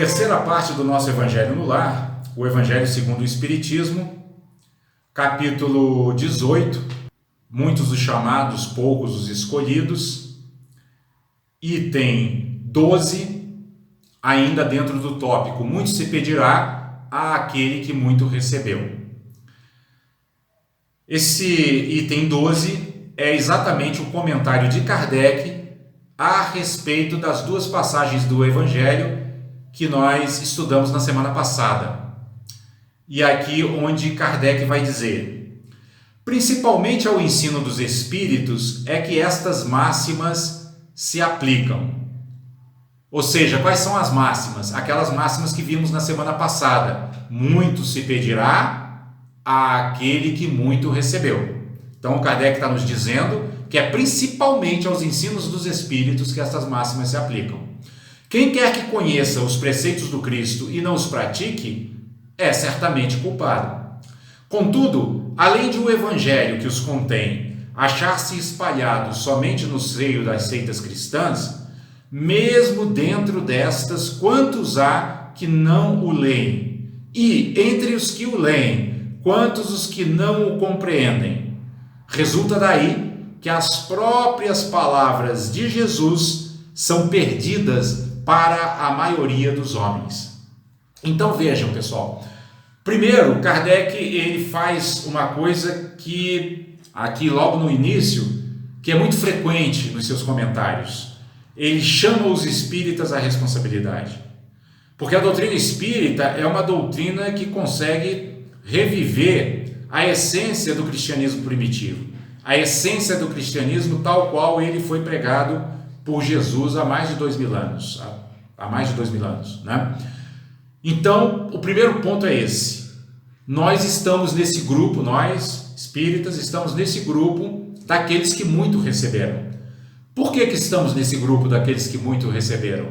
Terceira parte do nosso Evangelho no Lar, o Evangelho segundo o Espiritismo, capítulo 18, muitos os chamados, poucos os escolhidos, item 12, ainda dentro do tópico, muito se pedirá àquele que muito recebeu. Esse item 12 é exatamente o comentário de Kardec a respeito das duas passagens do Evangelho que nós estudamos na semana passada. E aqui onde Kardec vai dizer: principalmente ao ensino dos espíritos é que estas máximas se aplicam. Ou seja, quais são as máximas? Aquelas máximas que vimos na semana passada. Muito se pedirá àquele que muito recebeu. Então Kardec está nos dizendo que é principalmente aos ensinos dos espíritos que estas máximas se aplicam. Quem quer que conheça os preceitos do Cristo e não os pratique, é certamente culpado. Contudo, além de o Evangelho que os contém achar-se espalhado somente no seio das seitas cristãs, mesmo dentro destas, quantos há que não o leem? E, entre os que o leem, quantos os que não o compreendem? Resulta daí que as próprias palavras de Jesus são perdidas para a maioria dos homens. Então vejam, pessoal. Primeiro, Kardec ele faz uma coisa que, aqui logo no início, que é muito frequente nos seus comentários. Ele chama os espíritas à responsabilidade. Porque a doutrina espírita é uma doutrina que consegue reviver a essência do cristianismo primitivo. A essência do cristianismo tal qual ele foi pregado por Jesus há mais de 2000 anos. Há mais de 2000 anos, né? Então, o primeiro ponto é esse. Nós estamos nesse grupo, nós, espíritas, estamos nesse grupo daqueles que muito receberam. Por que estamos nesse grupo daqueles que muito receberam?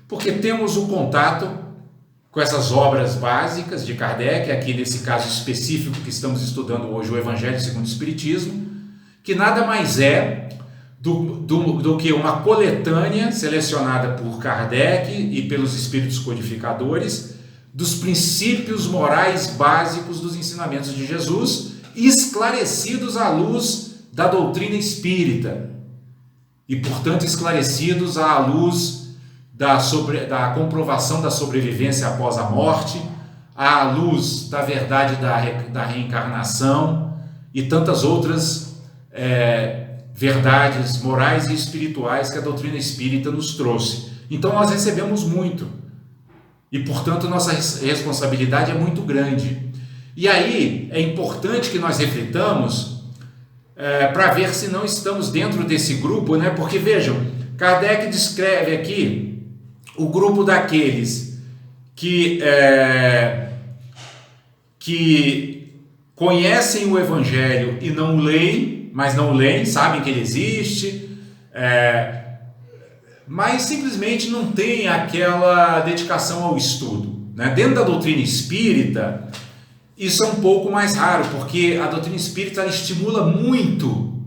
Porque temos o contato com essas obras básicas de Kardec, aqui nesse caso específico que estamos estudando hoje, o Evangelho segundo o Espiritismo, que nada mais é do que uma coletânea selecionada por Kardec e pelos espíritos codificadores dos princípios morais básicos dos ensinamentos de Jesus, esclarecidos à luz da doutrina espírita e, portanto, esclarecidos à luz da comprovação da sobrevivência após a morte, à luz da verdade da reencarnação e tantas outras verdades morais e espirituais que a doutrina espírita nos trouxe. Então nós recebemos muito e, portanto, nossa responsabilidade é muito grande. E aí é importante que nós reflitamos para ver se não estamos dentro desse grupo, né? Porque vejam, Kardec descreve aqui o grupo daqueles que conhecem o Evangelho e não o leem, mas não leem, sabem que ele existe, mas simplesmente não tem aquela dedicação ao estudo, né? Dentro da doutrina espírita, isso é um pouco mais raro, porque a doutrina espírita ela estimula muito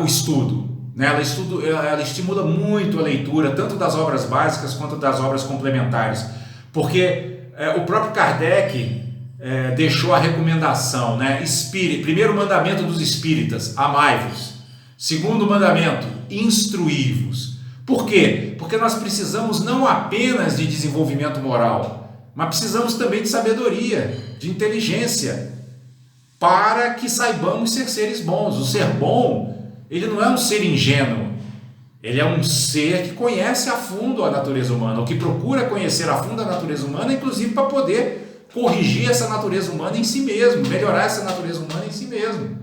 o estudo, né? Ela estimula muito a leitura, tanto das obras básicas quanto das obras complementares, porque o próprio Kardec deixou a recomendação, né? Primeiro mandamento dos espíritas, amai-vos. Segundo mandamento, instruí-vos. Por quê? Porque nós precisamos não apenas de desenvolvimento moral, mas precisamos também de sabedoria, de inteligência, para que saibamos ser seres bons. O ser bom, ele não é um ser ingênuo, ele é um ser que conhece a fundo a natureza humana, ou que procura conhecer a fundo a natureza humana, inclusive para poder corrigir essa natureza humana em si mesmo, melhorar essa natureza humana em si mesmo.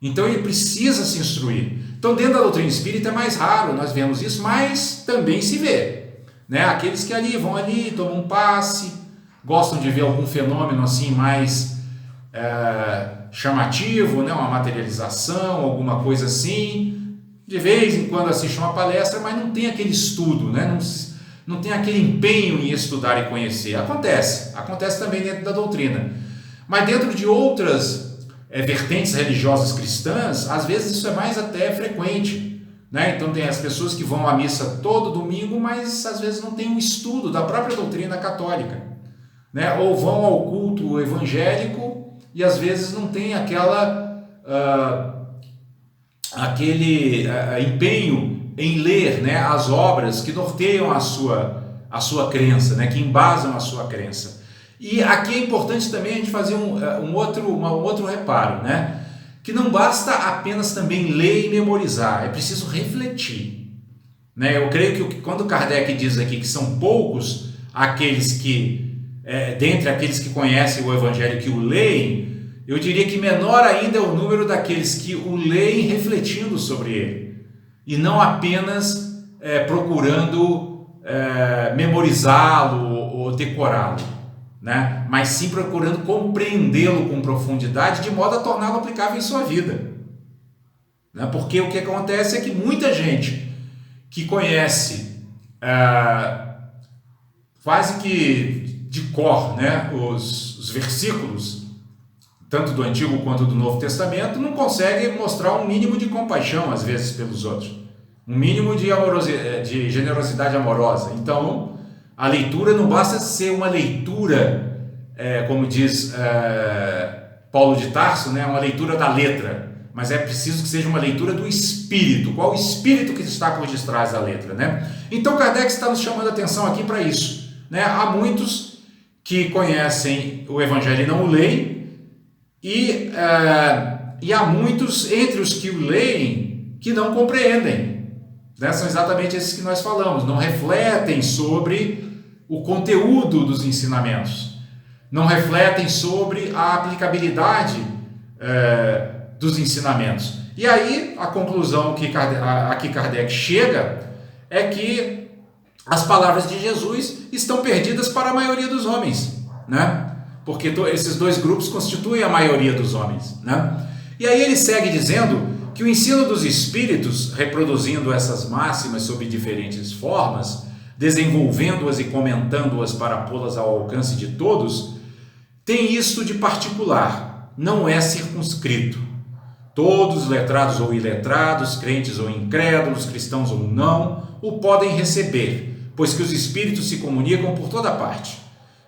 Então ele precisa se instruir. Então dentro da doutrina espírita é mais raro nós vemos isso, mas também se vê, né? Aqueles que vão ali, tomam um passe, gostam de ver algum fenômeno assim mais chamativo, né? Uma materialização, alguma coisa assim, de vez em quando assistem uma palestra, mas não tem aquele estudo, né? Não tem aquele empenho em estudar e conhecer. Acontece também dentro da doutrina. Mas dentro de outras vertentes religiosas cristãs, às vezes isso é mais até frequente. né? Então tem as pessoas que vão à missa todo domingo, mas às vezes não tem um estudo da própria doutrina católica, né? Ou vão ao culto evangélico e às vezes não tem aquele empenho em ler, né, as obras que norteiam a sua crença, né, que embasam a sua crença. E aqui é importante também a gente fazer um outro reparo, né? Que não basta apenas também ler e memorizar, é preciso refletir, né? Eu creio que quando Kardec diz aqui que são poucos aqueles que, dentre aqueles que conhecem o Evangelho, que o leem, eu diria que menor ainda é o número daqueles que o leem refletindo sobre ele, e não apenas procurando memorizá-lo ou decorá-lo, né? Mas sim procurando compreendê-lo com profundidade, de modo a torná-lo aplicável em sua vida, né? Porque o que acontece é que muita gente que conhece quase que de cor, né, os versículos, tanto do Antigo quanto do Novo Testamento, não consegue mostrar um mínimo de compaixão, às vezes, pelos outros, um mínimo de generosidade amorosa. Então, a leitura não basta ser uma leitura, como diz Paulo de Tarso, né, uma leitura da letra, mas é preciso que seja uma leitura do Espírito. Qual o Espírito que está por detrás da letra, né? Então, Kardec está nos chamando a atenção aqui para isso, né? Há muitos que conhecem o Evangelho e não o leem, e há muitos entre os que o leem que não compreendem, né? São exatamente esses que nós falamos, não refletem sobre o conteúdo dos ensinamentos, não refletem sobre a aplicabilidade dos ensinamentos. E aí a conclusão que Kardec chega é que as palavras de Jesus estão perdidas para a maioria dos homens, né? Porque esses dois grupos constituem a maioria dos homens, né? E aí ele segue dizendo que o ensino dos espíritos, reproduzindo essas máximas sob diferentes formas, desenvolvendo-as e comentando-as para pô-las ao alcance de todos, tem isto de particular, não é circunscrito. Todos, letrados ou iletrados, crentes ou incrédulos, cristãos ou não, o podem receber, pois que os espíritos se comunicam por toda parte.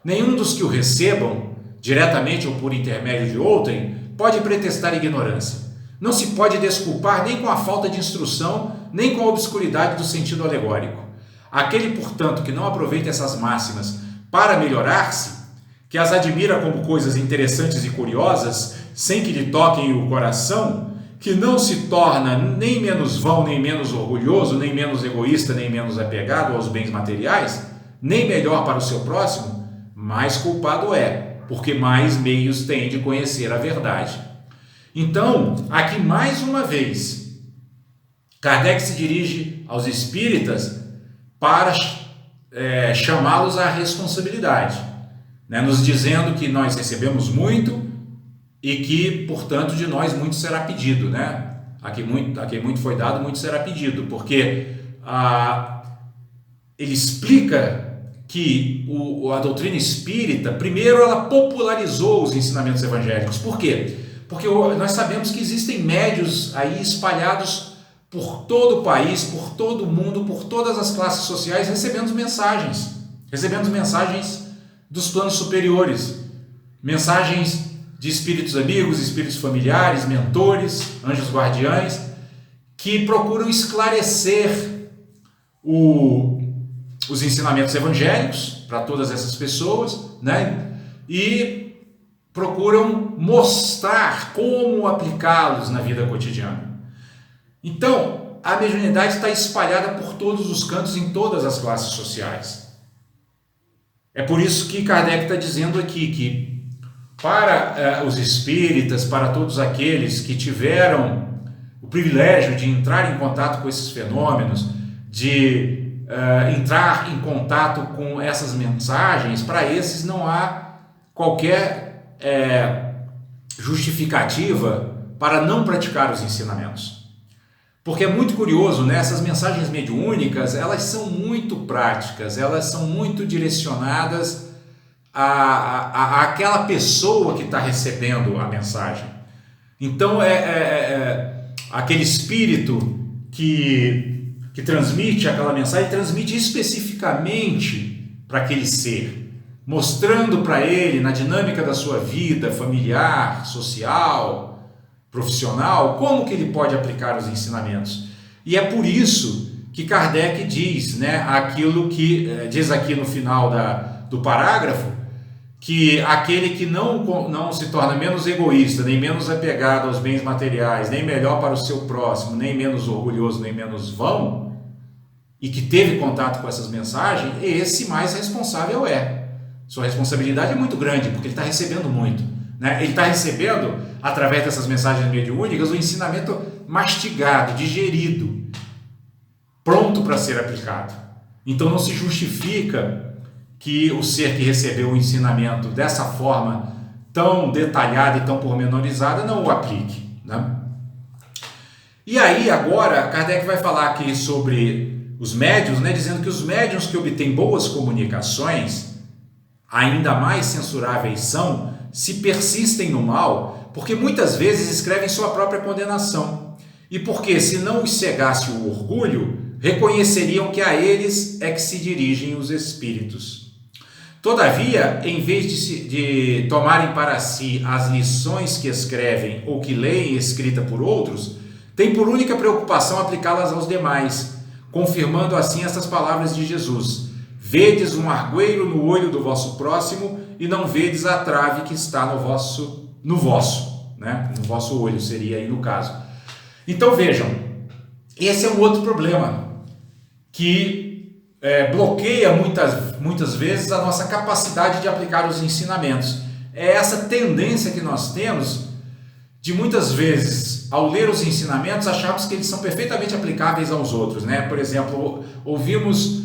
Nenhum dos que o recebam, diretamente ou por intermédio de outrem, pode pretextar ignorância. Não se pode desculpar nem com a falta de instrução, nem com a obscuridade do sentido alegórico. Aquele, portanto, que não aproveita essas máximas para melhorar-se, que as admira como coisas interessantes e curiosas, sem que lhe toquem o coração, que não se torna nem menos vão, nem menos orgulhoso, nem menos egoísta, nem menos apegado aos bens materiais, nem melhor para o seu próximo, mais culpado é, porque mais meios tem de conhecer a verdade. Então, aqui mais uma vez, Kardec se dirige aos espíritas para chamá-los à responsabilidade, né? Nos dizendo que nós recebemos muito e que, portanto, de nós muito será pedido, né? A quem muito foi dado, muito será pedido, porque ele explica que a doutrina espírita, primeiro, ela popularizou os ensinamentos evangélicos. Por quê? Porque nós sabemos que existem médios aí espalhados por todo o país, por todo o mundo, por todas as classes sociais, recebendo mensagens dos planos superiores, mensagens de espíritos amigos, espíritos familiares, mentores, anjos guardiães, que procuram esclarecer os ensinamentos evangélicos para todas essas pessoas, né? E procuram mostrar como aplicá-los na vida cotidiana. Então, a mediunidade está espalhada por todos os cantos, em todas as classes sociais. É por isso que Kardec está dizendo aqui que para os espíritas, para todos aqueles que tiveram o privilégio de entrar em contato com esses fenômenos, de entrar em contato com essas mensagens, para esses não há qualquer justificativa para não praticar os ensinamentos. Porque é muito curioso, né? Essas mensagens mediúnicas, elas são muito práticas, elas são muito direcionadas àquela pessoa que está recebendo a mensagem. Então, aquele espírito que transmite aquela mensagem, transmite especificamente para aquele ser, mostrando para ele, na dinâmica da sua vida familiar, social, profissional, como que ele pode aplicar os ensinamentos. E é por isso que Kardec diz, né, aquilo que diz aqui no final do parágrafo, que aquele que não se torna menos egoísta, nem menos apegado aos bens materiais, nem melhor para o seu próximo, nem menos orgulhoso, nem menos vão, e que teve contato com essas mensagens, esse mais responsável é. Sua responsabilidade é muito grande, porque ele está recebendo muito, né? Ele está recebendo, através dessas mensagens mediúnicas, o ensinamento mastigado, digerido, pronto para ser aplicado. Então não se justifica que o ser que recebeu o ensinamento dessa forma tão detalhada e tão pormenorizada não o aplique, né? E aí agora Kardec vai falar aqui sobre os médiuns, né, dizendo que os médiuns que obtêm boas comunicações, ainda mais censuráveis são, se persistem no mal, porque muitas vezes escrevem sua própria condenação, e porque se não os cegasse o orgulho, reconheceriam que a eles é que se dirigem os espíritos. Todavia, em vez de tomarem para si as lições que escrevem ou que leem escrita por outros, têm por única preocupação aplicá-las aos demais, confirmando assim estas palavras de Jesus: vedes um argueiro no olho do vosso próximo e não vedes a trave que está no vosso, né? No vosso olho seria aí no caso. Então vejam, esse é um outro problema que bloqueia muitas vezes a nossa capacidade de aplicar os ensinamentos. É essa tendência que nós temos de muitas vezes, ao ler os ensinamentos, acharmos que eles são perfeitamente aplicáveis aos outros, né? Por exemplo, ouvimos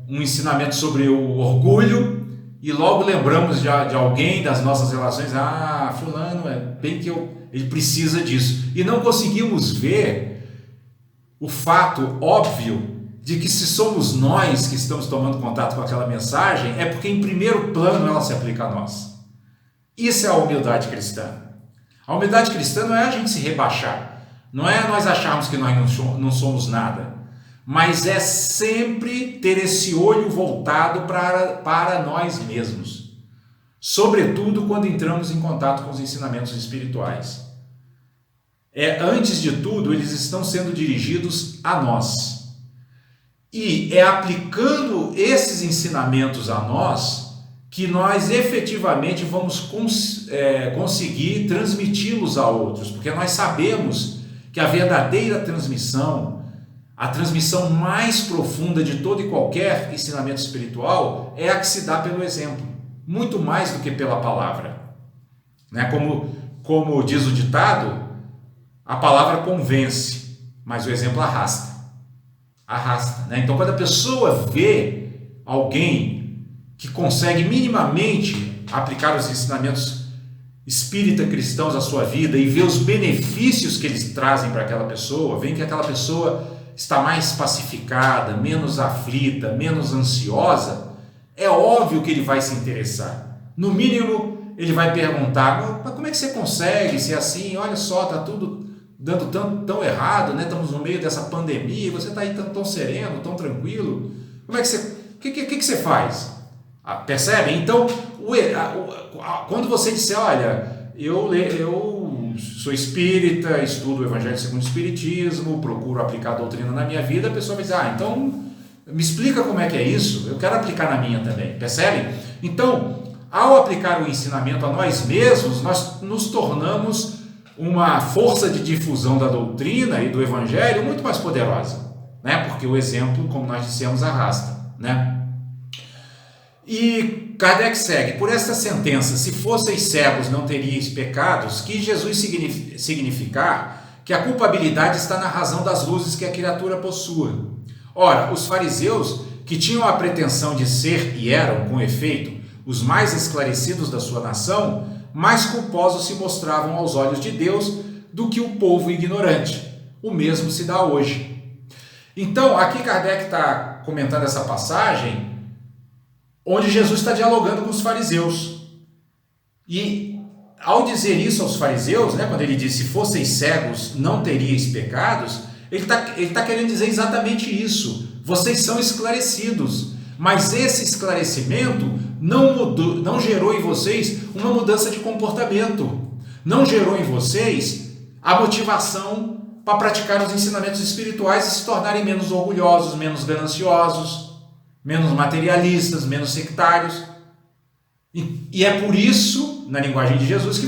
um ensinamento sobre o orgulho e logo lembramos de alguém das nossas relações. Ah, fulano, bem que ele precisa disso. E não conseguimos ver o fato óbvio de que se somos nós que estamos tomando contato com aquela mensagem, é porque em primeiro plano ela se aplica a nós. Isso é a humildade cristã. A humildade cristã não é a gente se rebaixar, não é nós acharmos que nós não somos nada, mas é sempre ter esse olho voltado para nós mesmos, sobretudo quando entramos em contato com os ensinamentos espirituais. Antes de tudo, eles estão sendo dirigidos a nós. E é aplicando esses ensinamentos a nós que nós efetivamente vamos conseguir transmiti-los a outros, porque nós sabemos que a verdadeira transmissão, a transmissão mais profunda de todo e qualquer ensinamento espiritual, é a que se dá pelo exemplo, muito mais do que pela palavra, né? Como diz o ditado, a palavra convence, mas o exemplo arrasta, né? Então, quando a pessoa vê alguém que consegue minimamente aplicar os ensinamentos espírita cristãos à sua vida e vê os benefícios que eles trazem para aquela pessoa, vê que aquela pessoa está mais pacificada, menos aflita, menos ansiosa, é óbvio que ele vai se interessar. No mínimo, ele vai perguntar: mas como é que você consegue ser assim? Olha só, está tudo dando tão errado, né? Estamos no meio dessa pandemia, você está aí tão sereno, tão tranquilo. Como é que você... O que você faz? Percebe? Então, quando você disser: olha, eu sou espírita, estudo o Evangelho segundo o Espiritismo, procuro aplicar a doutrina na minha vida, a pessoa vai dizer: então me explica como é que é isso, eu quero aplicar na minha também. Percebe? Então, ao aplicar o ensinamento a nós mesmos, nós nos tornamos uma força de difusão da doutrina e do Evangelho muito mais poderosa, né? Porque o exemplo, como nós dissemos, arrasta, né? E Kardec segue: por esta sentença, se fosseis cegos não teríeis pecados, quis Jesus significar que a culpabilidade está na razão das luzes que a criatura possua. Ora, os fariseus, que tinham a pretensão de ser e eram, com efeito, os mais esclarecidos da sua nação, mais culposos se mostravam aos olhos de Deus do que o povo ignorante. O mesmo se dá hoje. Então, aqui Kardec está comentando essa passagem onde Jesus está dialogando com os fariseus. E ao dizer isso aos fariseus, né, quando ele diz: se fosseis cegos não teríeis pecados, Ele tá querendo dizer exatamente isso. Vocês são esclarecidos, mas esse esclarecimento não gerou em vocês uma mudança de comportamento, não gerou em vocês a motivação para praticar os ensinamentos espirituais e se tornarem menos orgulhosos, menos gananciosos, menos materialistas, menos sectários. E é por isso, na linguagem de Jesus,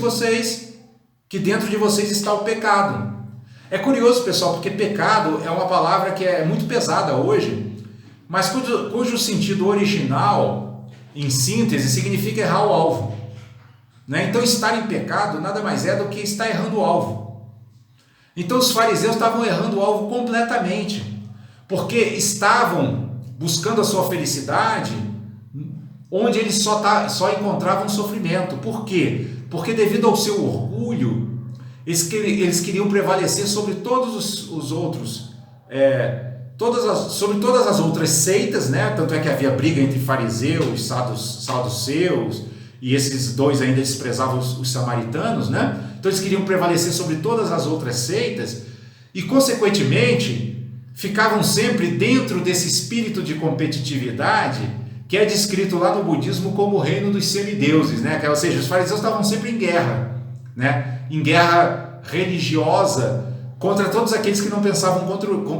que dentro de vocês está o pecado. É curioso, pessoal, porque pecado é uma palavra que é muito pesada hoje, mas cujo sentido original, em síntese, significa errar o alvo. Né? Então, estar em pecado nada mais é do que estar errando o alvo. Então, os fariseus estavam errando o alvo completamente, porque estavam buscando a sua felicidade onde eles só encontravam sofrimento. Por quê? Porque devido ao seu orgulho, eles queriam prevalecer sobre todos os outros, sobre todas as outras seitas, né? Tanto é que havia briga entre fariseus, saduceus, e esses dois ainda desprezavam os samaritanos, né? Então eles queriam prevalecer sobre todas as outras seitas e, consequentemente, ficavam sempre dentro desse espírito de competitividade que é descrito lá no budismo como o reino dos semideuses, né? Ou seja, os fariseus estavam sempre em guerra, né? Em guerra religiosa contra todos aqueles que não pensavam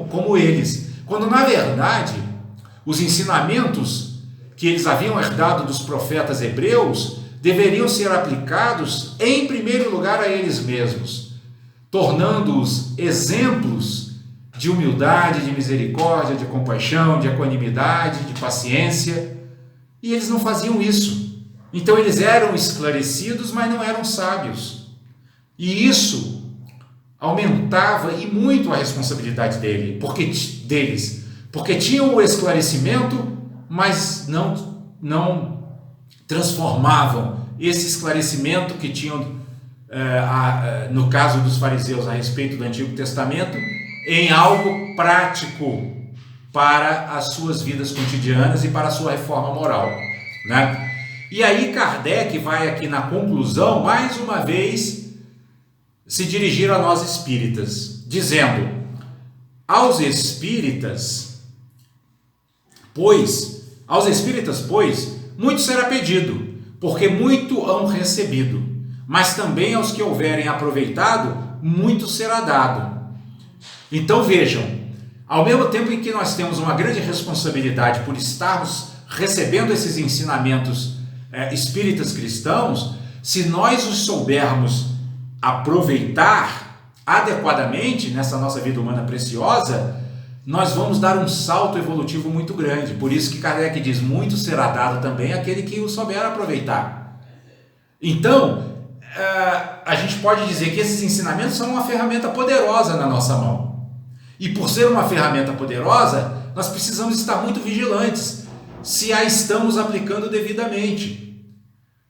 como eles, quando na verdade os ensinamentos que eles haviam herdado dos profetas hebreus deveriam ser aplicados em primeiro lugar a eles mesmos, tornando-os exemplos de humildade, de misericórdia, de compaixão, de equanimidade, de paciência, e eles não faziam isso. Então eles eram esclarecidos, mas não eram sábios, e isso aumentava e muito a responsabilidade deles, porque tinham o esclarecimento, mas não transformavam esse esclarecimento que tinham, no caso dos fariseus a respeito do Antigo Testamento, em algo prático para as suas vidas cotidianas e para a sua reforma moral, né? E aí Kardec vai aqui na conclusão, mais uma vez, se dirigir a nós espíritas, dizendo: aos espíritas, pois, muito será pedido, porque muito hão recebido, mas também aos que houverem aproveitado, muito será dado. Então vejam, ao mesmo tempo em que nós temos uma grande responsabilidade por estarmos recebendo esses ensinamentos espíritas cristãos, se nós os soubermos aproveitar adequadamente nessa nossa vida humana preciosa, nós vamos dar um salto evolutivo muito grande. Por isso que Kardec diz: muito será dado também àquele que o souber aproveitar. Então, a gente pode dizer que esses ensinamentos são uma ferramenta poderosa na nossa mão. E por ser uma ferramenta poderosa, nós precisamos estar muito vigilantes se a estamos aplicando devidamente.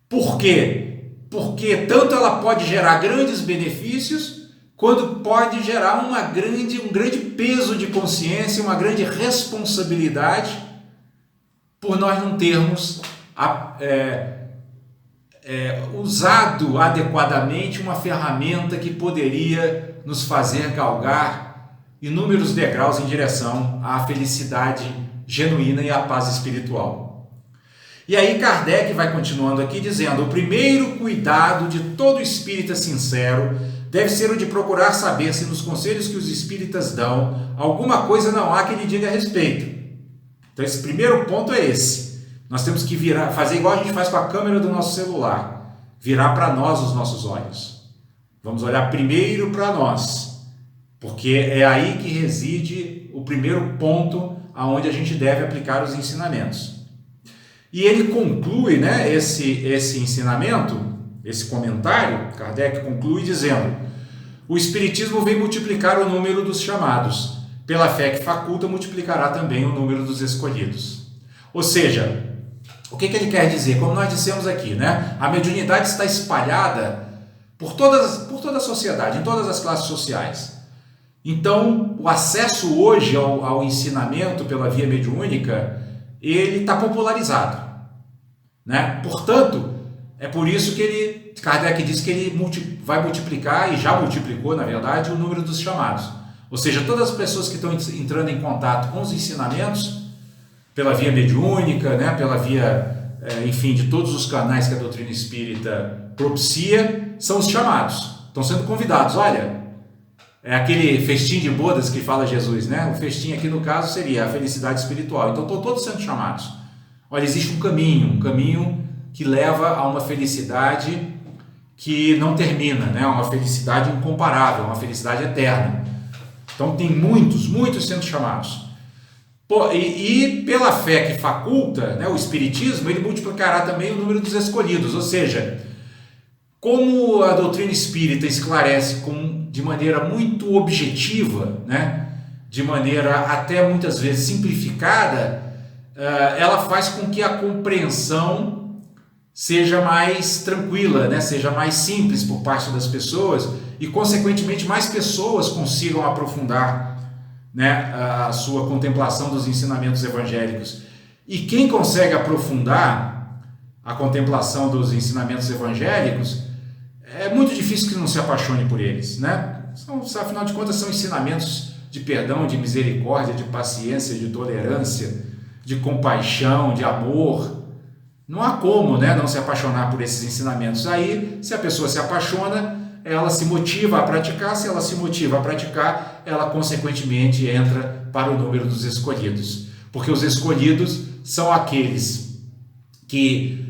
Por quê? Porque tanto ela pode gerar grandes benefícios, quanto pode gerar um grande peso de consciência, uma grande responsabilidade por nós não termos usado adequadamente uma ferramenta que poderia nos fazer galgar inúmeros degraus em direção à felicidade genuína e à paz espiritual. E aí Kardec vai continuando aqui dizendo: o primeiro cuidado de todo espírita sincero deve ser o de procurar saber se nos conselhos que os espíritas dão, alguma coisa não há que lhe diga a respeito. Então esse primeiro ponto é esse. Nós temos que fazer igual a gente faz com a câmera do nosso celular, virar para nós os nossos olhos. Vamos olhar primeiro para nós, porque é aí que reside o primeiro ponto aonde a gente deve aplicar os ensinamentos. E ele conclui, né, esse ensinamento, esse comentário, Kardec conclui dizendo: o Espiritismo vem multiplicar o número dos chamados, pela fé que faculta multiplicará também o número dos escolhidos. Ou seja, o que ele quer dizer? Como nós dissemos aqui, né, a mediunidade está espalhada por toda a sociedade, em todas as classes sociais. Então, o acesso hoje ao ensinamento pela via mediúnica, ele está popularizado, né? Portanto, é por isso que Kardec diz que ele vai multiplicar, e já multiplicou, na verdade, o número dos chamados. Ou seja, todas as pessoas que estão entrando em contato com os ensinamentos, pela via mediúnica, né, pela via, enfim, de todos os canais que a doutrina espírita propicia, são os chamados. Estão sendo convidados. Olha, é aquele festim de bodas que fala Jesus, né? O festim aqui no caso seria a felicidade espiritual. Então estão todos sendo chamados. Olha, existe um caminho que leva a uma felicidade que não termina, né? Uma felicidade incomparável, uma felicidade eterna. Então tem muitos sendo chamados. E pela fé que faculta, né, o Espiritismo, ele multiplicará também o número dos escolhidos. Ou seja, como a doutrina espírita esclarece de maneira muito objetiva, né, de maneira até muitas vezes simplificada, ela faz com que a compreensão seja mais tranquila, né? Seja mais simples por parte das pessoas e, consequentemente, mais pessoas consigam aprofundar, né, a sua contemplação dos ensinamentos evangélicos. E quem consegue aprofundar a contemplação dos ensinamentos evangélicos, é muito difícil que não se apaixone por eles, né? Afinal de contas, são ensinamentos de perdão, de misericórdia, de paciência, de tolerância, de compaixão, de amor. Não há como, né, não se apaixonar por esses ensinamentos. Aí, se a pessoa se apaixona, ela se motiva a praticar. Se ela se motiva a praticar, ela consequentemente entra para o número dos escolhidos. Porque os escolhidos são aqueles que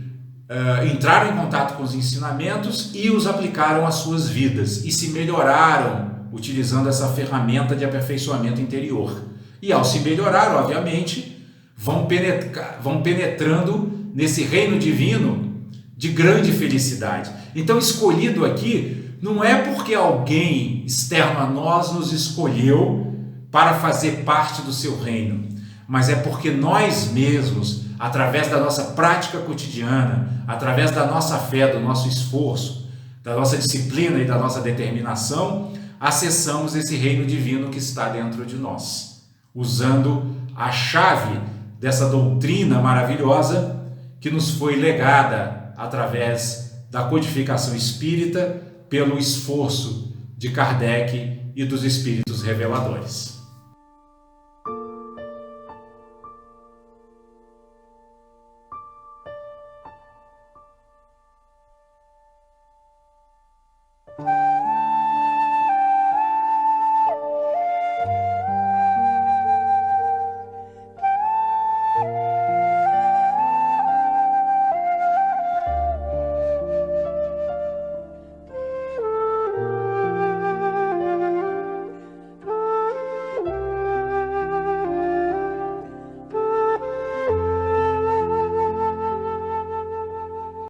entraram em contato com os ensinamentos e os aplicaram às suas vidas e se melhoraram utilizando essa ferramenta de aperfeiçoamento interior. E ao se melhorar, obviamente, vão penetrando nesse reino divino de grande felicidade. Então, escolhido aqui não é porque alguém externo a nós nos escolheu para fazer parte do seu reino, mas é porque nós mesmos, através da nossa prática cotidiana, através da nossa fé, do nosso esforço, da nossa disciplina e da nossa determinação, acessamos esse reino divino que está dentro de nós, usando a chave dessa doutrina maravilhosa que nos foi legada através da codificação espírita pelo esforço de Kardec e dos espíritos reveladores.